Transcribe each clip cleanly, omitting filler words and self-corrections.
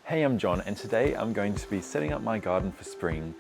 Hey, I'm John, and today I'm going to be setting up my garden for spring.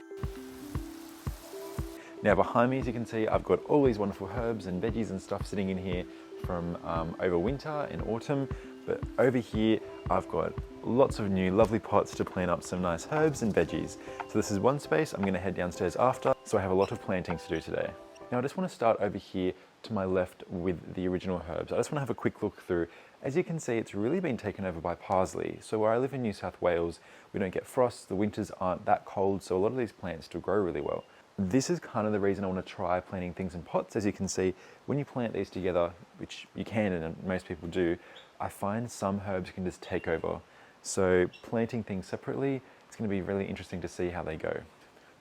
Now behind me, as you can see, I've got all these wonderful herbs and veggies and stuff sitting in here from over winter and autumn, but over here I've got lots of new lovely pots to plant up some nice herbs and veggies. So this is one space. I'm going to head downstairs after, so I have a lot of planting to do today. Now I just want to start over here to my left with the original herbs. I just want to have a quick look through. As you can see, it's really been taken over by parsley. So where I live in New South Wales, we don't get frost, the winters aren't that cold, so a lot of these plants still grow really well. This is kind of the reason I want to try planting things in pots. As you can see, when you plant these together, which you can and most people do, I find some herbs can just take over. So planting things separately, it's going to be really interesting to see how they go.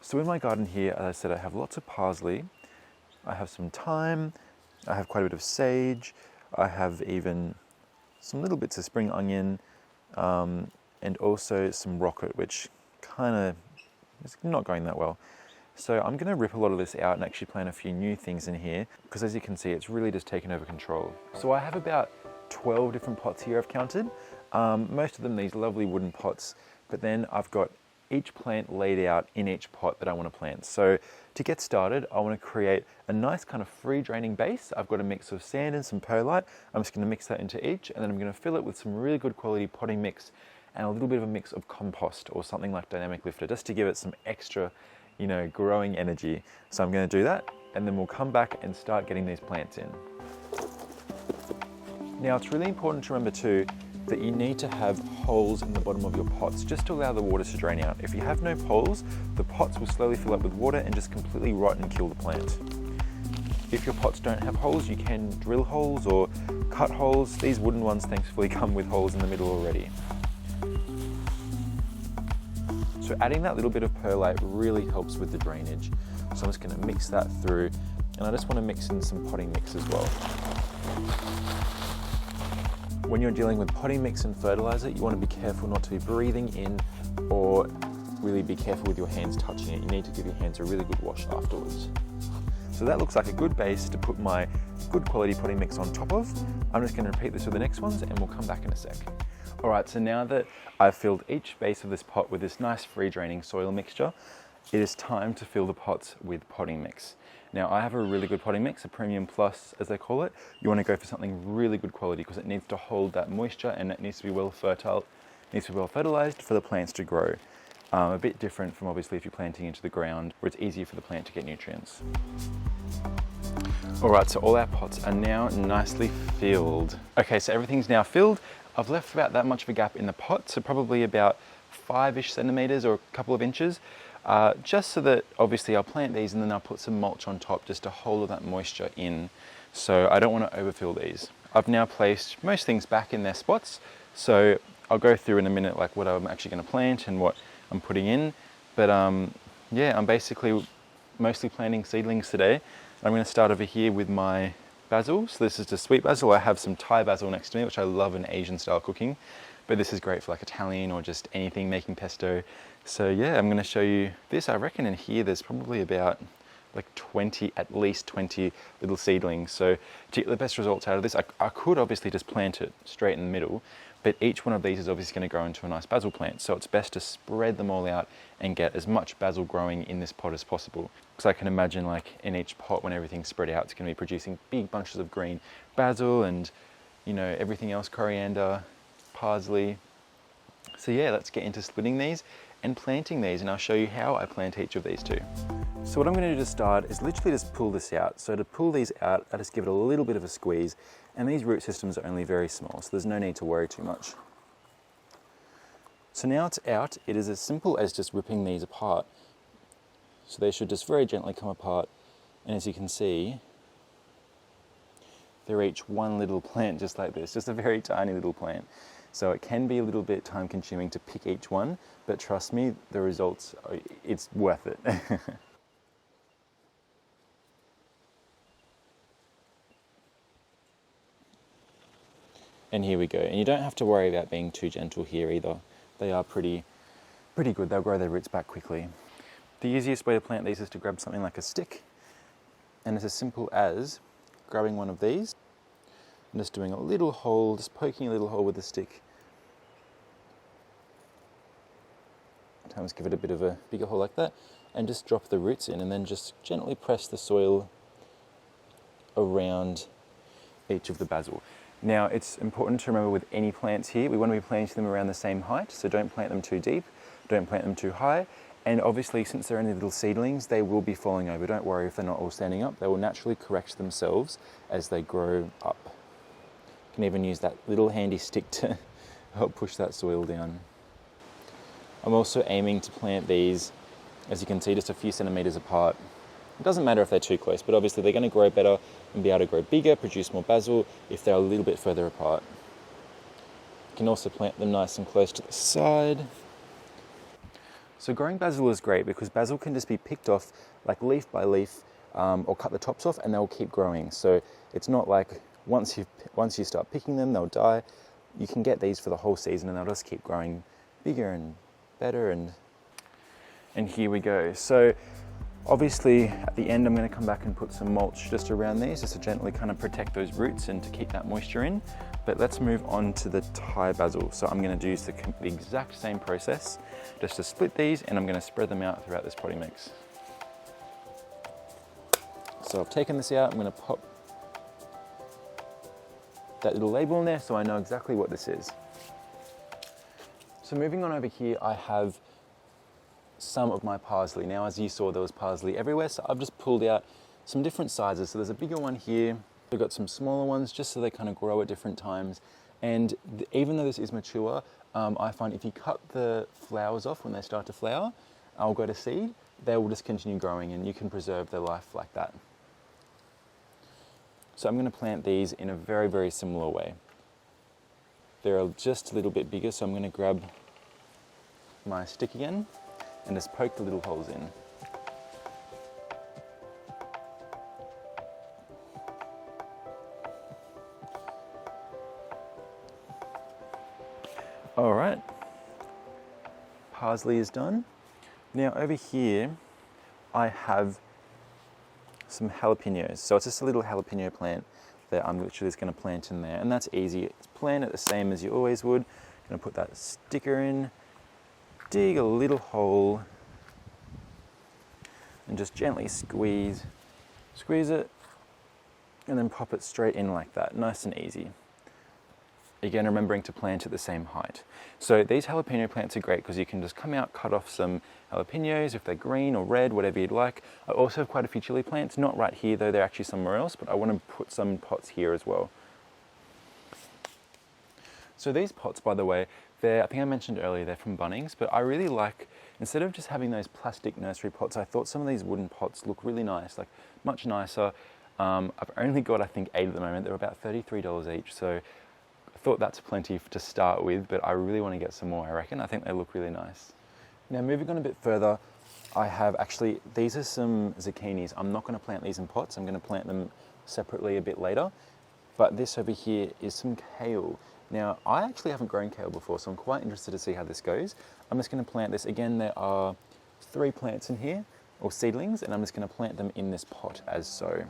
So in my garden here, as I said, I have lots of parsley, I have some thyme, I have quite a bit of sage, I have even some little bits of spring onion, and also some rocket, which kind of is not going that well. So I'm going to rip a lot of this out and actually plant a few new things in here, because as you can see, it's really just taken over control. So I have about 12 different pots here I've counted. Most of them these lovely wooden pots, but then I've got each plant laid out in each pot that I want to plant. So to get started, I want to create a nice kind of free draining base. I've got a mix of sand and some perlite. I'm just going to mix that into each, and then I'm going to fill it with some really good quality potting mix and a little bit of a mix of compost or something like dynamic lifter, just to give it some extra, growing energy. So I'm going to do that, and then we'll come back and start getting these plants in. Now it's really important to remember too that you need to have holes in the bottom of your pots just to allow the water to drain out. If you have no holes, the pots will slowly fill up with water and just completely rot and kill the plant. If your pots don't have holes, you can drill holes or cut holes. These wooden ones thankfully come with holes in the middle already. So adding that little bit of perlite really helps with the drainage. So I'm just going to mix that through, and I just want to mix in some potting mix as well. When you're dealing with potting mix and fertilizer, you want to be careful not to be breathing in or really be careful with your hands touching it. You need to give your hands a really good wash afterwards. So that looks like a good base to put my good quality potting mix on top of. I'm just going to repeat this with the next ones, and we'll come back in a sec. All right, so now that I've filled each base of this pot with this nice free draining soil mixture, it is time to fill the pots with potting mix. Now I have a really good potting mix, a Premium Plus as they call it. You want to go for something really good quality because it needs to hold that moisture, and it needs to be well fertile, needs to be well fertilized for the plants to grow. A bit different from obviously if you're planting into the ground where it's easier for the plant to get nutrients. All right, so all our pots are now nicely filled. Okay, so everything's now filled. I've left about that much of a gap in the pot, so probably about 5-ish centimeters or a couple of inches. Just so that obviously I'll plant these and then I'll put some mulch on top just to hold all that moisture in. So I don't want to overfill these. I've now placed most things back in their spots. So I'll go through in a minute like what I'm actually going to plant and what I'm putting in. But yeah, I'm basically mostly planting seedlings today. I'm going to start over here with my basil. So this is just sweet basil. I have some Thai basil next to me, which I love in Asian style cooking. But this is great for like Italian or just anything making pesto. So yeah, I'm going to show you this. I reckon in here there's probably about like at least 20 little seedlings. So to get the best results out of this, I could obviously just plant it straight in the middle, but each one of these is obviously going to grow into a nice basil plant. So it's best to spread them all out and get as much basil growing in this pot as possible. Because I can imagine like in each pot when everything's spread out, it's going to be producing big bunches of green basil and everything else, coriander, parsley. So yeah, let's get into splitting these and planting these, and I'll show you how I plant each of these too. So what I'm going to do to start is literally just pull this out. So to pull these out, I just give it a little bit of a squeeze, and these root systems are only very small, so there's no need to worry too much. So now it's out, it is as simple as just ripping these apart. So they should just very gently come apart, and as you can see, they're each one little plant just like this, just a very tiny little plant. So it can be a little bit time consuming to pick each one, but trust me, the results, it's worth it. And here we go. And you don't have to worry about being too gentle here either. They are pretty good. They'll grow their roots back quickly. The easiest way to plant these is to grab something like a stick, and it's as simple as grabbing one of these and just doing a little hole, just poking a little hole with the stick sometimes give it a bit of a bigger hole like that, and just drop the roots in, and then just gently press the soil around each of the basil. Now, it's important to remember with any plants here, we want to be planting them around the same height, so don't plant them too deep, don't plant them too high, and obviously since they're only little seedlings, they will be falling over. Don't worry if they're not all standing up, they will naturally correct themselves as they grow up. You can even use that little handy stick to help push that soil down. I'm also aiming to plant these, as you can see, just a few centimetres apart. It doesn't matter if they're too close, but obviously they're going to grow better and be able to grow bigger, produce more basil if they're a little bit further apart. You can also plant them nice and close to the side. So growing basil is great because basil can just be picked off like leaf by leaf, or cut the tops off and they'll keep growing. So it's not like once you start picking them, they'll die. You can get these for the whole season and they'll just keep growing bigger and better, and here we go. So obviously at the end I'm going to come back and put some mulch just around these just to gently kind of protect those roots and to keep that moisture in. But let's move on to the Thai basil. So I'm going to use the exact same process just to split these, and I'm going to spread them out throughout this potting mix. So I've taken this out, I'm going to pop that little label in there so I know exactly what this is. So moving on over here, I have some of my parsley. Now, as you saw, there was parsley everywhere, so I've just pulled out some different sizes. So there's a bigger one here. I've got some smaller ones just so they kind of grow at different times. And even though this is mature, I find if you cut the flowers off when they start to flower, I'll go to seed, they will just continue growing and you can preserve their life like that. So I'm going to plant these in a very, very similar way. They're just a little bit bigger, so I'm going to grab my stick again and just poke the little holes in. All right, parsley is done. Now over here, I have some jalapenos. So it's just a little jalapeno plant that I'm literally just going to plant in there, and that's easy. It's plant it the same as you always would. I'm going to put that sticker in, dig a little hole, and just gently squeeze it, and then pop it straight in like that, nice and easy. Again, remembering to plant at the same height. So these jalapeno plants are great because you can just come out, cut off some jalapenos if they're green or red, whatever you'd like. I also have quite a few chili plants, not right here though, they're actually somewhere else, but I want to put some pots here as well. So these pots, by the way, I think I mentioned earlier, they're from Bunnings, but I really like, instead of just having those plastic nursery pots, I thought some of these wooden pots look really nice, like much nicer. I've only got, I think, 8 at the moment. They're about $33 each, so I thought that's plenty to start with, but I really want to get some more, I reckon. I think they look really nice. Now, moving on a bit further, I have actually, these are some zucchinis. I'm not going to plant these in pots. I'm going to plant them separately a bit later. But this over here is some kale. Now, I actually haven't grown kale before, so I'm quite interested to see how this goes. I'm just going to plant this. Again, there are 3 plants in here, or seedlings, and I'm just going to plant them in this pot as so.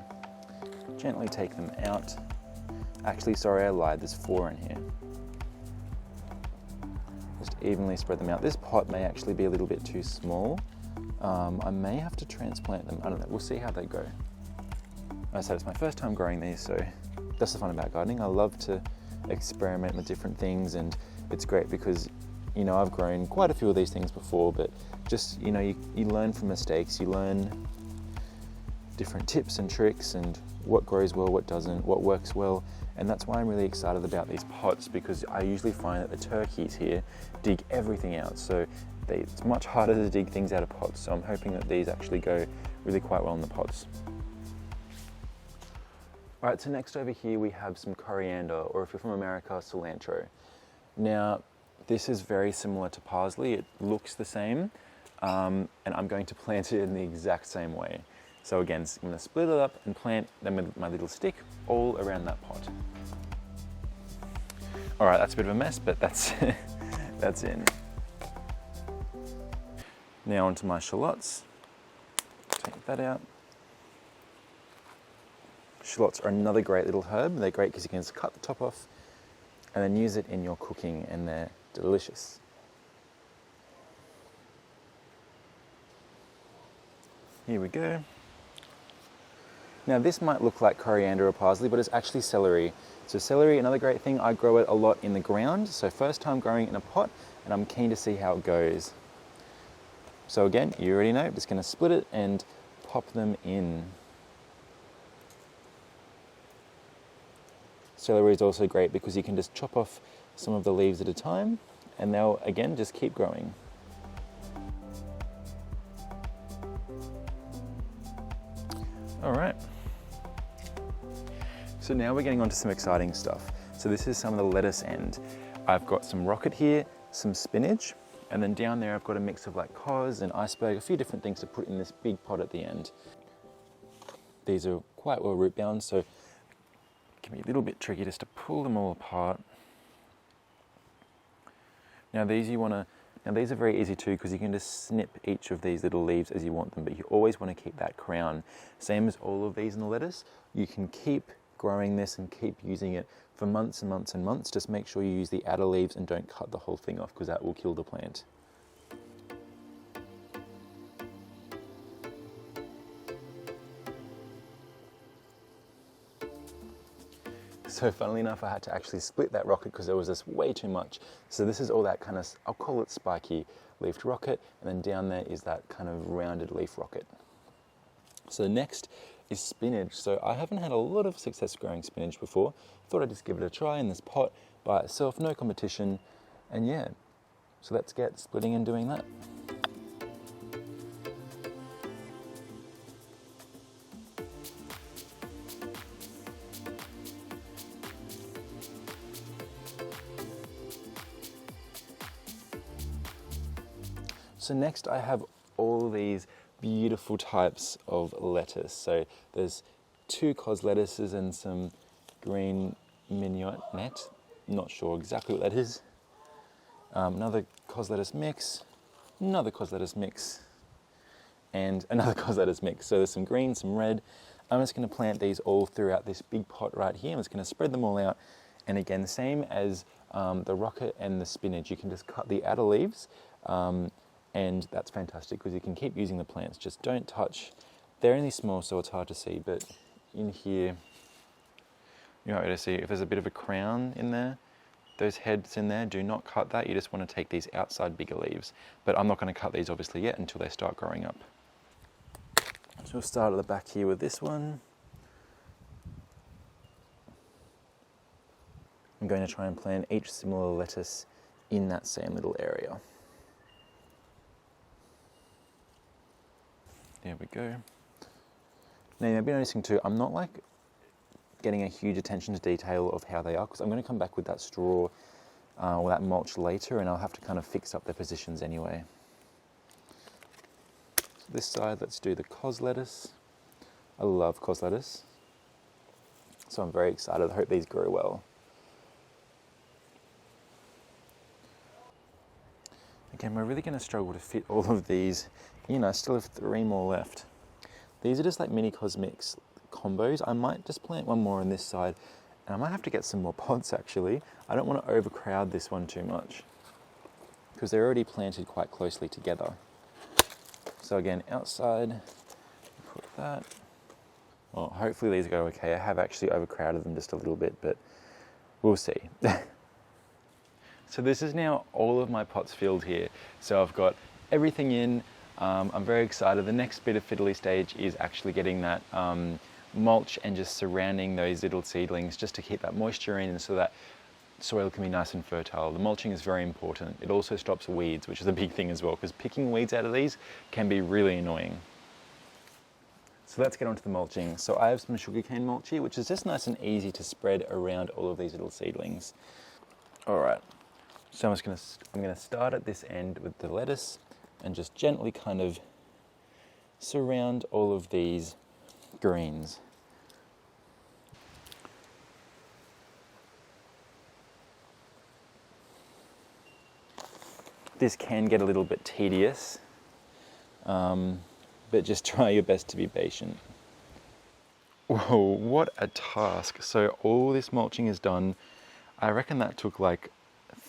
Gently take them out. Actually, sorry, I lied, there's 4 in here. Just evenly spread them out. This pot may actually be a little bit too small. I may have to transplant them. I don't know, we'll see how they go. As I said, it's my first time growing these, so that's the fun about gardening. I love to experiment with different things, and it's great because, you know, I've grown quite a few of these things before, but just, you know, you learn from mistakes, you learn different tips and tricks and what grows well, what doesn't, what works well. And that's why I'm really excited about these pots, because I usually find that the turkeys here dig everything out. So it's much harder to dig things out of pots. So I'm hoping that these actually go really quite well in the pots. All right, so next over here we have some coriander, or if you're from America, cilantro. Now, this is very similar to parsley. It looks the same, and I'm going to plant it in the exact same way. So again, I'm going to split it up and plant them with my little stick all around that pot. All right, that's a bit of a mess, but that's that's in. Now onto my shallots. Take that out. Shallots are another great little herb. They're great because you can just cut the top off and then use it in your cooking, and they're delicious. Here we go. Now this might look like coriander or parsley, but it's actually celery. So celery, another great thing, I grow it a lot in the ground. So first time growing it in a pot, and I'm keen to see how it goes. So again, you already know, just gonna split it and pop them in. Celery is also great because you can just chop off some of the leaves at a time, and they'll, again, just keep growing. All right. So now we're getting on to some exciting stuff. So this is some of the lettuce end. I've got some rocket here, some spinach, and then down there I've got a mix of like cos and iceberg, a few different things to put in this big pot at the end. These are quite well root bound, so it can be a little bit tricky just to pull them all apart. Now these are very easy too, because you can just snip each of these little leaves as you want them, but you always want to keep that crown. Same as all of these in the lettuce, you can keep growing this and keep using it for months and months and months. Just make sure you use the outer leaves and don't cut the whole thing off, because that will kill the plant. So funnily enough, I had to actually split that rocket because there was just way too much. So this is all that kind of, I'll call it spiky leafed rocket, and then down there is that kind of rounded leaf rocket. So next is spinach. So I haven't had a lot of success growing spinach before. Thought I'd just give it a try in this pot by itself, no competition. And yeah, so let's get splitting and doing that. So next I have all these beautiful types of lettuce. So there's 2 cos lettuces and some green mignonette. Not sure exactly what that is. Another cos lettuce mix, another cos lettuce mix, and another cos lettuce mix. So there's some green, some red. I'm just going to plant these all throughout this big pot right here. I'm just going to spread them all out. And again, same as the rocket and the spinach, you can just cut the outer leaves. And that's fantastic because you can keep using the plants. Just don't touch. They're only small, so it's hard to see, but in here, you might be able to see if there's a bit of a crown in there, those heads in there, do not cut that. You just want to take these outside bigger leaves. But I'm not going to cut these obviously yet until they start growing up. So we'll start at the back here with this one. I'm going to try and plant each similar lettuce in that same little area. There we go. Now you'll be noticing too, I'm not like getting a huge attention to detail of how they are, because I'm going to come back with that straw or that mulch later, and I'll have to kind of fix up their positions anyway. So this side, let's do the cos lettuce. I love cos lettuce, so I'm very excited. I hope these grow well. Again, we're really going to struggle to fit all of these in. I still have 3 more left. These are just like mini cosmix combos. I might just plant one more on this side, and I might have to get some more pots actually. I don't want to overcrowd this one too much because they're already planted quite closely together. So again, outside, put that. Well, hopefully these go okay. I have actually overcrowded them just a little bit, but we'll see. So this is now all of my pots filled here. So I've got everything in. I'm very excited. The next bit of fiddly stage is actually getting that mulch and just surrounding those little seedlings just to keep that moisture in and so that soil can be nice and fertile. The mulching is very important. It also stops weeds, which is a big thing as well, because picking weeds out of these can be really annoying. So let's get on to the mulching. So I have some sugarcane mulch here, which is just nice and easy to spread around all of these little seedlings. All right. So I'm going to start at this end with the lettuce and just gently kind of surround all of these greens. This can get a little bit tedious, but just try your best to be patient. Whoa, what a task. So all this mulching is done. I reckon that took like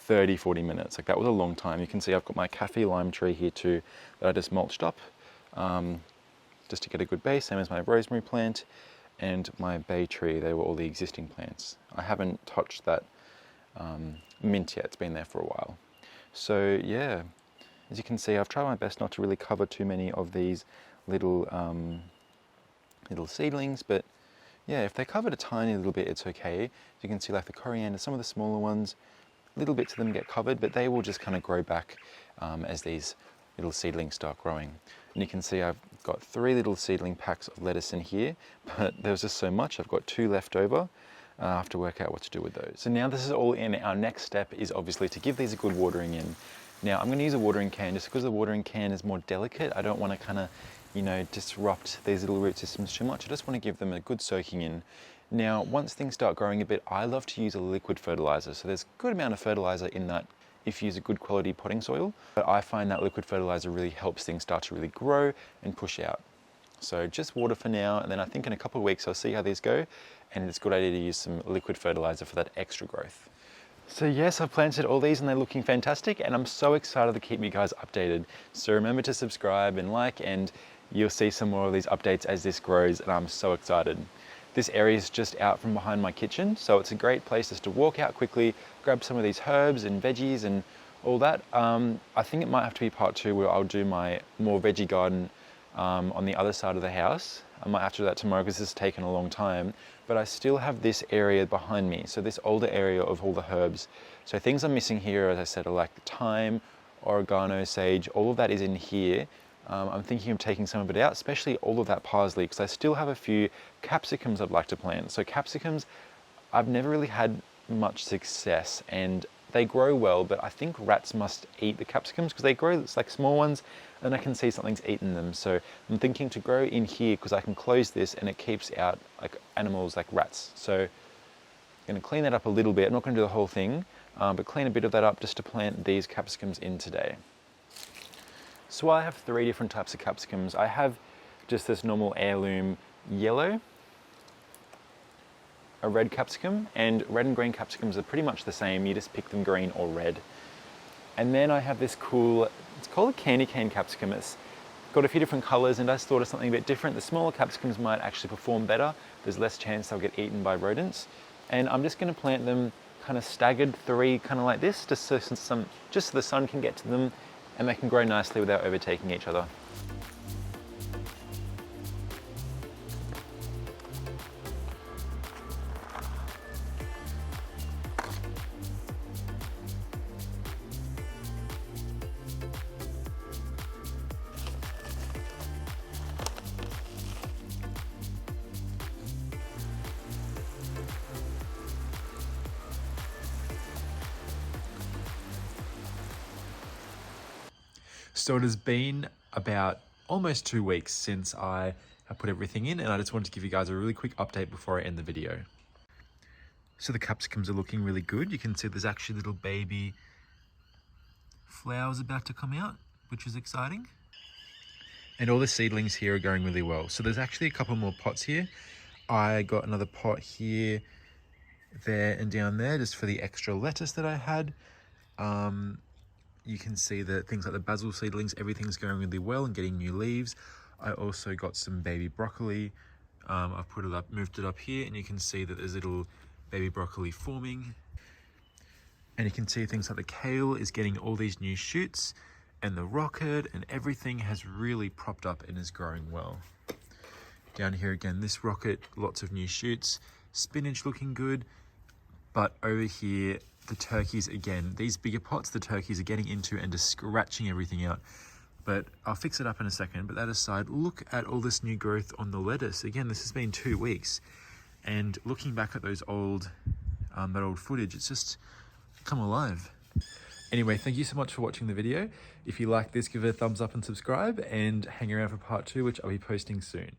30-40 minutes. Like that was a long time. You can see I've got my cafe lime tree here too that I just mulched up. just to get a good base, same as my rosemary plant and my bay tree. They were all the existing plants. I haven't touched that mint yet, it's been there for a while. So yeah, as you can see, I've tried my best not to really cover too many of these little seedlings, but yeah, if they're covered a tiny little bit, it's okay. As you can see, like the coriander, some of the smaller ones, little bits of them get covered, but they will just kind of grow back as these little seedlings start growing. And you can see I've got 3 little seedling packs of lettuce in here, but there was just so much. I've got 2 left over. I have to work out what to do with those. So now this is all in. Our next step is obviously to give these a good watering in. Now I'm going to use a watering can just because the watering can is more delicate. I don't want to kind of, you know, disrupt these little root systems too much. I just want to give them a good soaking in. Now, once things start growing a bit, I love to use a liquid fertilizer. So there's a good amount of fertilizer in that if you use a good quality potting soil. But I find that liquid fertilizer really helps things start to really grow and push out. So just water for now, and then I think in a couple of weeks I'll see how these go, and it's a good idea to use some liquid fertilizer for that extra growth. So yes, I've planted all these and they're looking fantastic, and I'm so excited to keep you guys updated. So remember to subscribe and like, and you'll see some more of these updates as this grows, and I'm so excited. This area is just out from behind my kitchen, so it's a great place just to walk out quickly, grab some of these herbs and veggies and all that. I think it might have to be part 2 where I'll do my more veggie garden on the other side of the house. I might have to do that tomorrow because this has taken a long time, but I still have this area behind me, so this older area of all the herbs. So things I'm missing here, as I said, are like thyme, oregano, sage, all of that is in here. I'm thinking of taking some of it out, especially all of that parsley, because I still have a few capsicums I'd like to plant. So capsicums, I've never really had much success, and they grow well, but I think rats must eat the capsicums because they grow, it's like small ones, and I can see something's eaten them. So I'm thinking to grow in here because I can close this and it keeps out like animals like rats. So I'm going to clean that up a little bit. I'm not going to do the whole thing, but clean a bit of that up just to plant these capsicums in today. So I have 3 different types of capsicums. I have just this normal heirloom yellow, a red capsicum, and red and green capsicums are pretty much the same. You just pick them green or red. And then I have this cool, it's called a candy cane capsicum. It's got a few different colors, and I just thought of something a bit different. The smaller capsicums might actually perform better. There's less chance they'll get eaten by rodents. And I'm just going to plant them kind of staggered, 3 kind of like this, just so the sun can get to them and they can grow nicely without overtaking each other. So it has been about almost 2 weeks since I have put everything in, and I just wanted to give you guys a really quick update before I end the video. So the capsicums are looking really good. You can see there's actually little baby flowers about to come out, which is exciting. And all the seedlings here are going really well. So there's actually a couple more pots here. I got another pot here, there and down there just for the extra lettuce that I had. You can see that things like the basil seedlings, everything's going really well and getting new leaves. I also got some baby broccoli. I've put it up, moved it up here, and you can see that there's little baby broccoli forming. And you can see things like the kale is getting all these new shoots, and the rocket, and everything has really propped up and is growing well. Down here again, this rocket, lots of new shoots, spinach looking good, but over here, the turkeys again, these bigger pots, the turkeys are getting into and just scratching everything out. But I'll fix it up in a second. But that aside, look at all this new growth on the lettuce. Again, this has been 2 weeks. And looking back at those old, that old footage, it's just come alive. Anyway, thank you so much for watching the video. If you like this, give it a thumbs up and subscribe, and hang around for part 2, which I'll be posting soon.